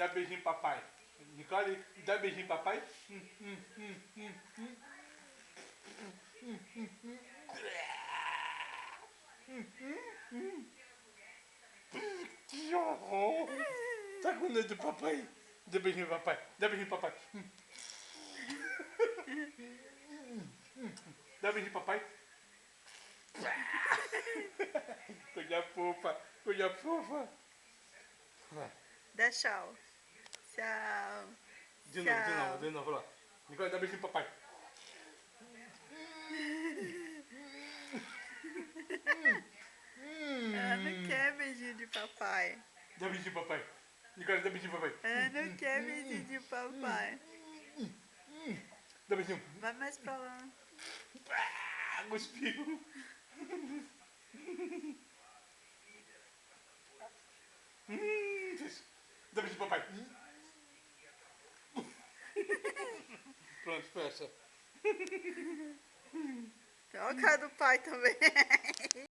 Dá beijinho papai. Nicole, dá beijinho papai. Que horror! Tá com medo do papai? Dá beijinho papai. Dá beijinho papai. Dá beijinho papai. Coisa fofa. Coisa fofa. Dá tchau. Tchau. De novo, lá. Nicole, dá beijinho papai. Ela não quer beijinho de papai. Dá beijinho papai. Nicole, dá beijinho papai. Ela não quer beijinho de papai. Dá beijinho. Vai mais pra lá. Cuspiu. Dá beijinho papai. Pronto, fecha. Olha a cara do pai também.